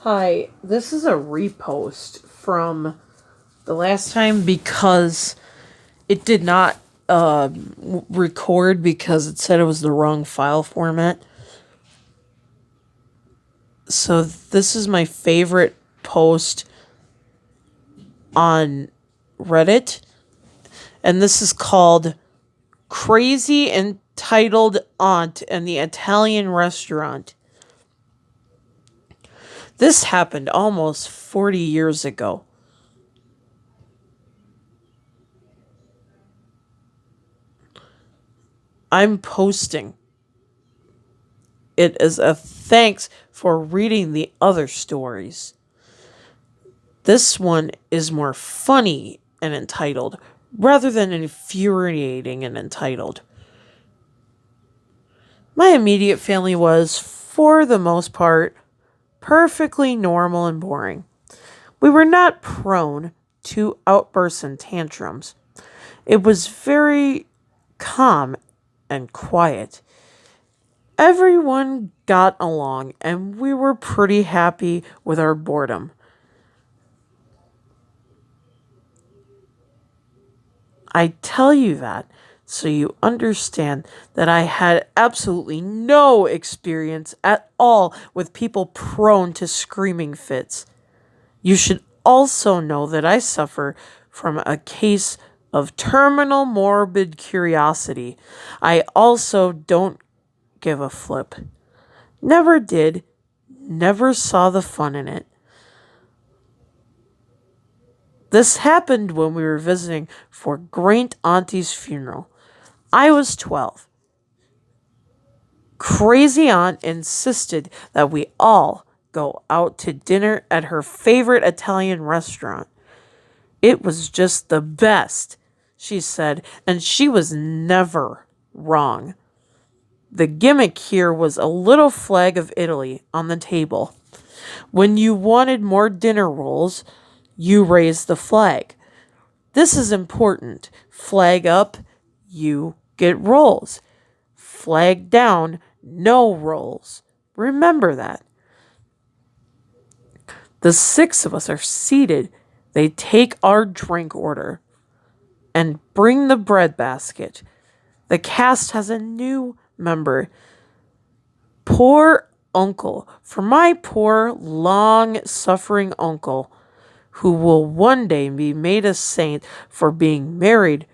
Hi, this is a repost from the last time because it did not record because it said it was the wrong file format. So this is my favorite post on Reddit, and this is called Crazy Entitled Aunt and the Italian Restaurant. This happened almost 40 years ago. I'm posting it as a thanks for reading the other stories. This one is more funny and entitled rather than infuriating and entitled. My immediate family was, for the most part, perfectly normal and boring. We were not prone to outbursts and tantrums. It was very calm and quiet. Everyone got along, and we were pretty happy with our boredom. I tell you that so you understand that I had absolutely no experience at all with people prone to screaming fits. You should also know that I suffer from a case of terminal morbid curiosity. I also don't give a flip. Never did, never saw the fun in it. This happened when we were visiting for Great Auntie's funeral. I was 12. Crazy Aunt insisted that we all go out to dinner at her favorite Italian restaurant. It was just the best, she said, and she was never wrong. The gimmick here was a little flag of Italy on the table. When you wanted more dinner rolls, you raised the flag. This is important. Flag up, you get rolls. Flag down, no rolls. Remember that. The six of us are seated. They take our drink order and bring the bread basket. The cast has a new member. Poor uncle. For my poor, long suffering uncle, who will one day be made a saint for being married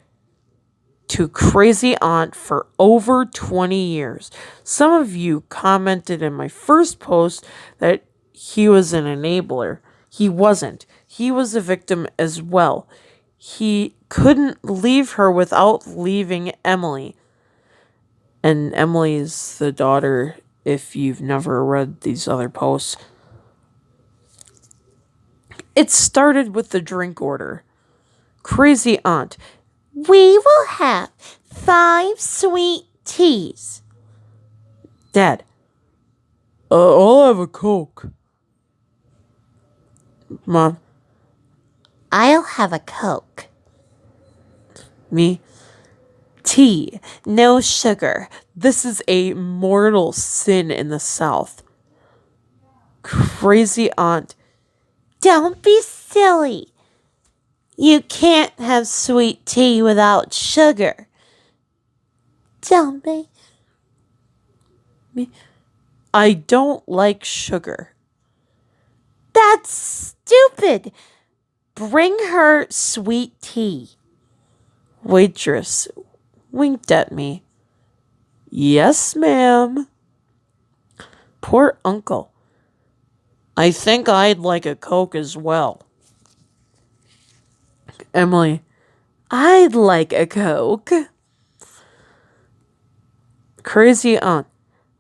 to Crazy Aunt for over 20 years. Some of you commented in my first post that he was an enabler. He wasn't. He was a victim as well. He couldn't leave her without leaving Emily. And Emily is the daughter, if you've never read these other posts. It started with the drink order. Crazy Aunt. We will have 5 sweet teas. Dad. I'll have a Coke. Mom. I'll have a Coke. Me. Tea. No sugar. This is a mortal sin in the South. Crazy Aunt. Don't be silly. You can't have sweet tea without sugar. Don't be. Me. I don't like sugar. That's stupid. Bring her sweet tea. Waitress winked at me. Yes, ma'am. Poor uncle. I think I'd like a Coke as well. Emily. I'd like a Coke. Crazy Aunt.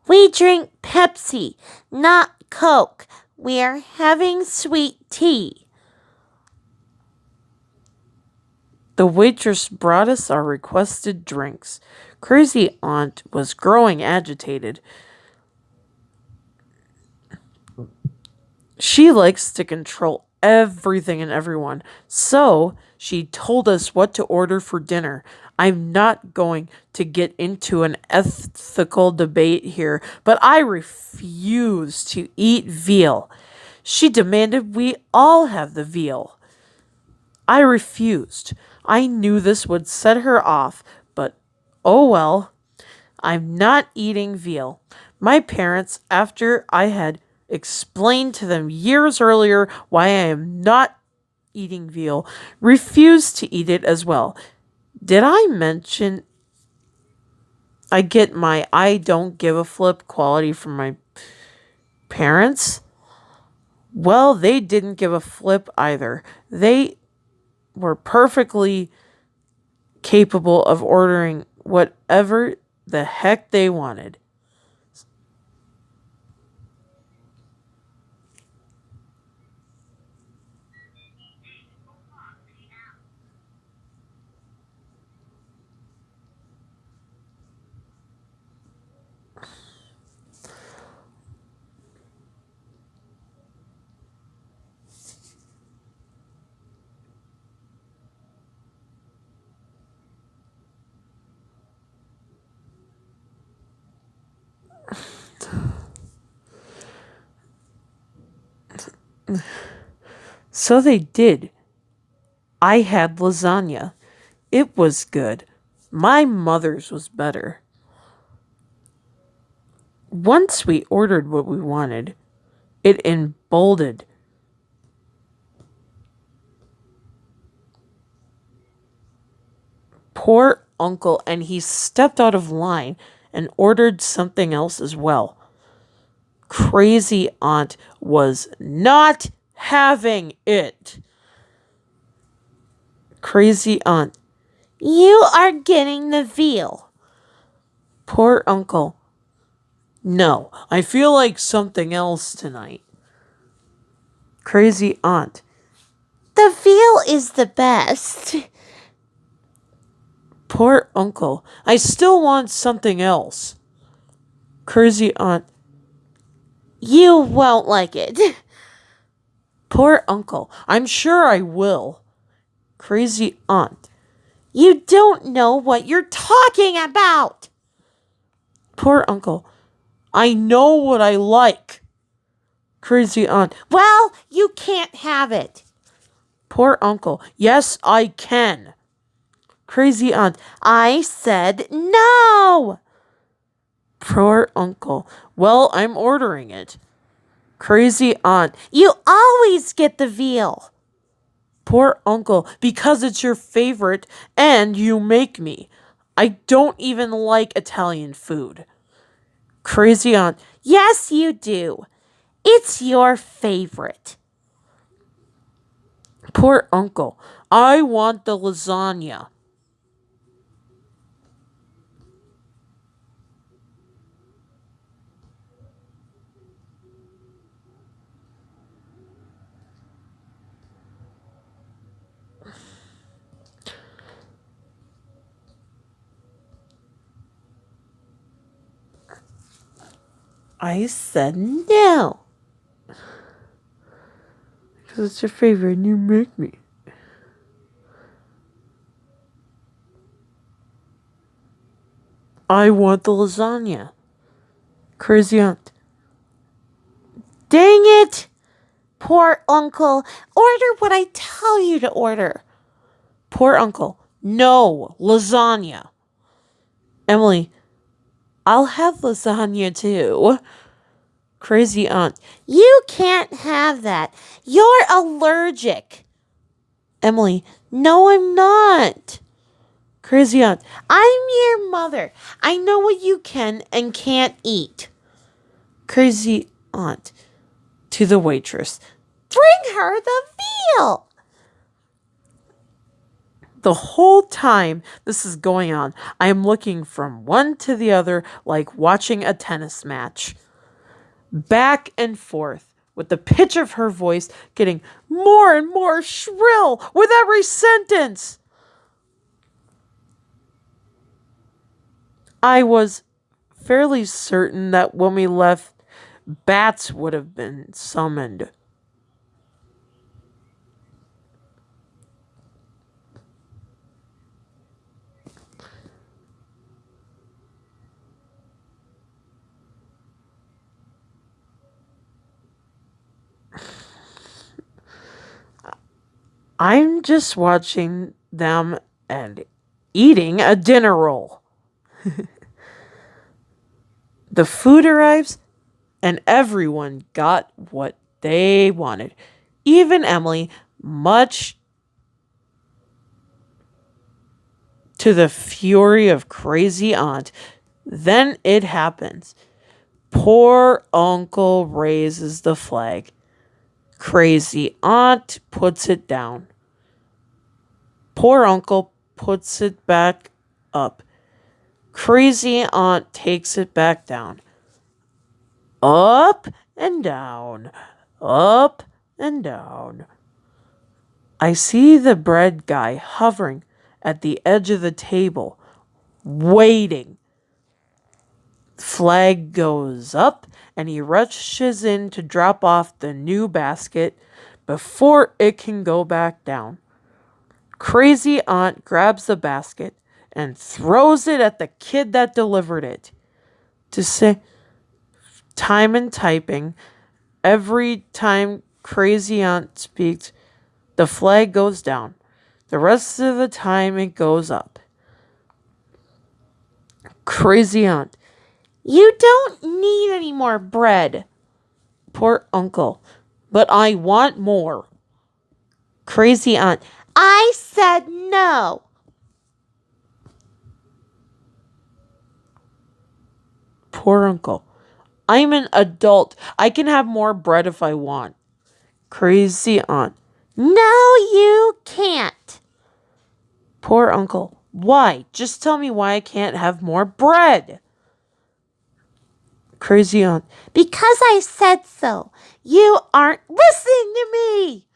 We drink Pepsi, not Coke. We are having sweet tea. The waitress brought us our requested drinks. Crazy Aunt was growing agitated. She likes to control everything and everyone, so she told us what to order for dinner. I'm not going to get into an ethical debate here, but I refuse to eat veal. She demanded we all have the veal. I refused. I knew this would set her off, but oh well. I'm not eating veal. My parents, after I had explained to them years earlier why I am not eating veal, refused to eat it as well. Did I mention I get my I don't give a flip quality from my parents? Well, they didn't give a flip either. They were perfectly capable of ordering whatever the heck they wanted. So they did. I had lasagna. It was good. My mother's was better. Once we ordered what we wanted, it emboldened poor uncle, and he stepped out of line and ordered something else as well. Crazy aunt was not having it. Crazy aunt, you are getting the veal. Poor uncle, no, I feel like something else tonight. Crazy aunt, the veal is the best. Poor uncle, I still want something else. Crazy aunt, you won't like it. Poor uncle, I'm sure I will. Crazy aunt, you don't know what you're talking about. Poor uncle, I know what I like. Crazy aunt, well, you can't have it. Poor uncle, yes, I can. Crazy aunt, I said no. Poor uncle, well, I'm ordering it. Crazy aunt, you always get the veal. Poor uncle, because it's your favorite and you make me. I don't even like Italian food. Crazy aunt, yes, you do. It's your favorite. Poor uncle, I want the lasagna. I said no. Because it's your favorite and you make me. I want the lasagna. Crazy aunt. Dang it! Poor uncle. Order what I tell you to order. Poor uncle. No, lasagna. Emily. I'll have lasagna too. Crazy aunt. You can't have that. You're allergic. Emily. No, I'm not. Crazy aunt. I'm your mother. I know what you can and can't eat. Crazy aunt. To the waitress. Bring her the veal. The whole time this is going on, I am looking from one to the other like watching a tennis match. Back and forth, with the pitch of her voice getting more and more shrill with every sentence. I was fairly certain that when we left, bats would have been summoned. I'm just watching them and eating a dinner roll. The food arrives, and everyone got what they wanted. Even Emily, much to the fury of Crazy Aunt. Then it happens. Poor Uncle raises the flag. Crazy Aunt puts it down. Poor Uncle puts it back up. Crazy Aunt takes it back down. Up and down. Up and down. I see the bread guy hovering at the edge of the table, waiting. Flag goes up and he rushes in to drop off the new basket before it can go back down. Crazy Aunt grabs the basket and throws it at the kid that delivered it. To say time and typing, every time Crazy Aunt speaks, the flag goes down. The rest of the time it goes up. Crazy Aunt. You don't need any more bread. Poor Uncle. But I want more. Crazy Aunt. I said no. Poor Uncle. I'm an adult. I can have more bread if I want. Crazy Aunt. No, you can't. Poor Uncle. Why? Just tell me why I can't have more bread. Crazy Aunt. Because I said so. You aren't listening to me.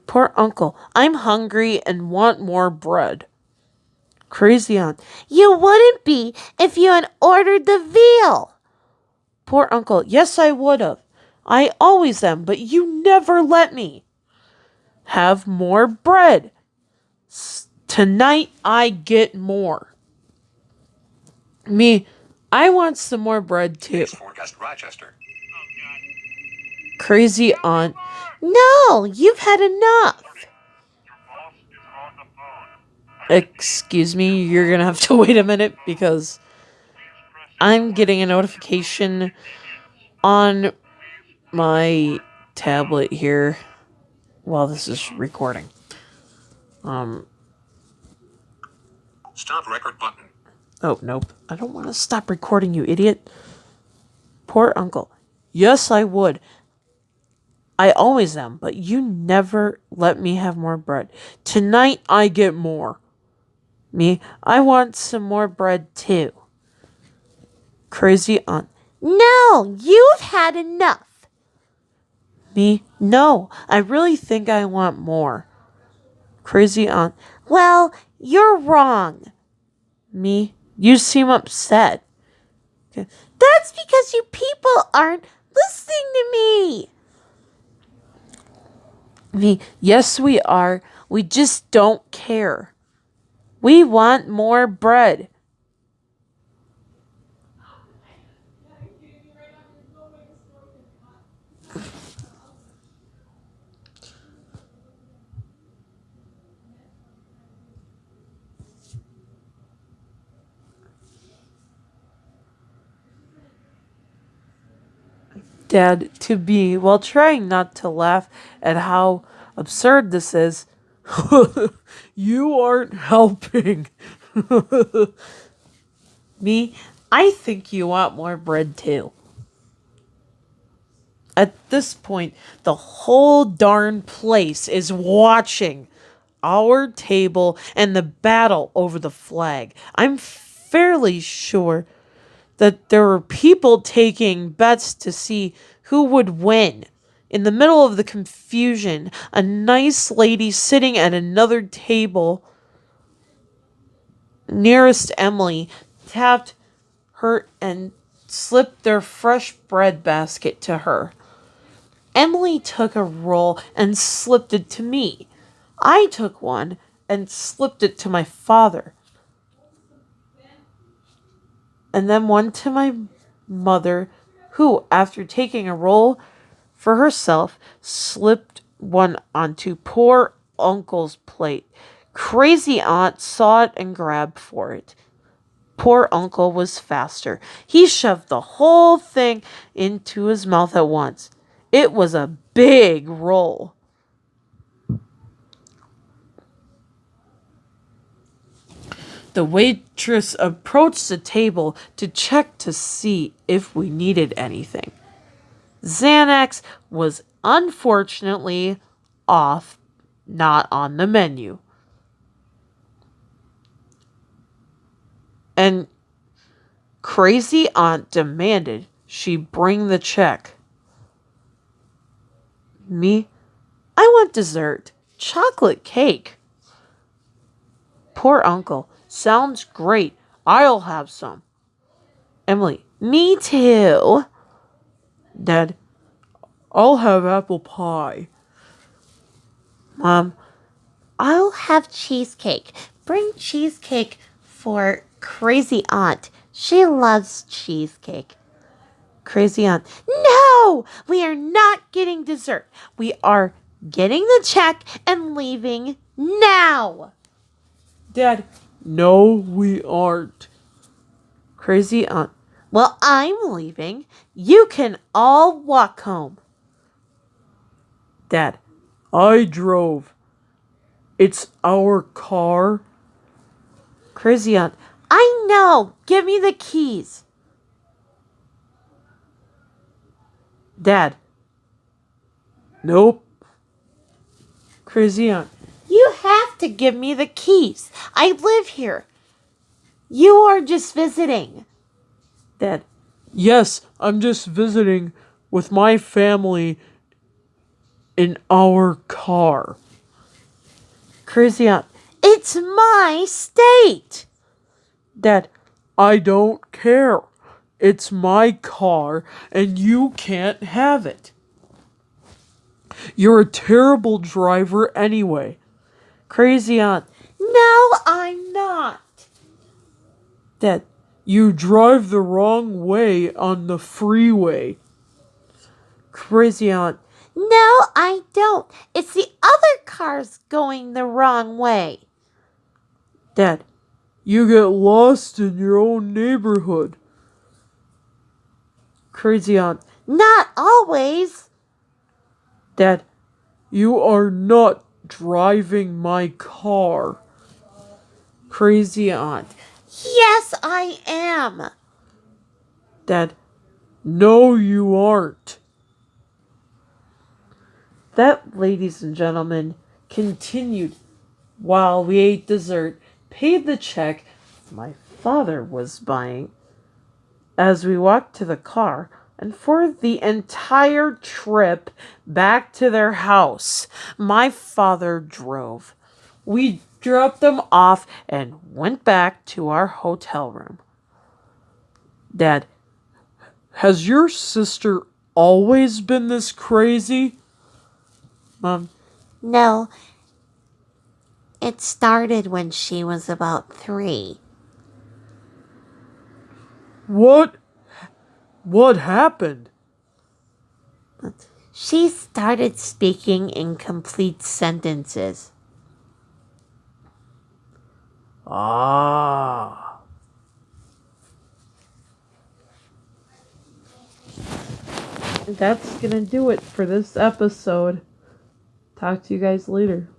Poor Uncle. I'm hungry and want more bread. Crazy Aunt. You wouldn't be if you had ordered the veal. Poor Uncle. Yes, I would have. I always am, but you never let me. Have more bread. Tonight I get more. Me, I want some more bread too. Forecast Rochester. Crazy Aunt. No, you've had enough. Excuse me, you're gonna have to wait a minute because I'm getting a notification on my tablet here while this is recording. Stop record button. Oh, nope. I don't want to stop recording, you idiot. Poor Uncle. Yes, I would. I always am, but you never let me have more bread. Tonight I get more. Me, I want some more bread too. Crazy Aunt. No, you've had enough. Me, no, I really think I want more. Crazy Aunt. Well, you're wrong. Me, you seem upset. Okay. That's because you people aren't listening to me. Me, yes, we are. We just don't care. We want more bread. Dad, to be, while trying not to laugh at how absurd this is, you aren't helping. Me, I think you want more bread too. At this point, the whole darn place is watching our table and the battle over the flag. I'm fairly sure that there were people taking bets to see who would win. In the middle of the confusion, a nice lady sitting at another table nearest Emily tapped her and slipped their fresh bread basket to her. Emily took a roll and slipped it to me. I took one and slipped it to my father. And then one to my mother, who, after taking a roll for herself, slipped one onto poor uncle's plate. Crazy Aunt saw it and grabbed for it. Poor uncle was faster. He shoved the whole thing into his mouth at once. It was a big roll. The waitress approached the table to check to see if we needed anything. Xanax was unfortunately off, not on the menu. And Crazy Aunt demanded she bring the check. Me? I want dessert. Chocolate cake. Poor uncle. Sounds great. I'll have some. Emily. Me too. Dad. I'll have apple pie. Mom. I'll have cheesecake. Bring cheesecake for Crazy Aunt. She loves cheesecake. Crazy Aunt. No! We are not getting dessert. We are getting the check and leaving now. Dad. No, we aren't. Crazy Aunt. Well, I'm leaving. You can all walk home. Dad. I drove. It's our car. Crazy Aunt. I know. Give me the keys. Dad. Nope. Crazy Aunt. You have to give me the keys. I live here. You are just visiting. Dad. Yes, I'm just visiting with my family in our car. Crazy Aunt. It's my state. Dad. I don't care. It's my car and you can't have it. You're a terrible driver anyway. Crazy Aunt. No, I'm not. Dad. You drive the wrong way on the freeway. Crazy Aunt. No, I don't. It's the other cars going the wrong way. Dad. You get lost in your own neighborhood. Crazy Aunt. Not always. Dad. You are not driving my car. Crazy Aunt. Yes, I am. Dad. No, you aren't. That, ladies and gentlemen, continued while we ate dessert, paid the check my father was buying as we walked to the car, and for the entire trip back to their house, my father drove. We dropped them off and went back to our hotel room. Dad. Has your sister always been this crazy? Mom. No. It started when she was about 3. What happened? She started speaking incomplete sentences. Ah. That's gonna do it for this episode. Talk to you guys later.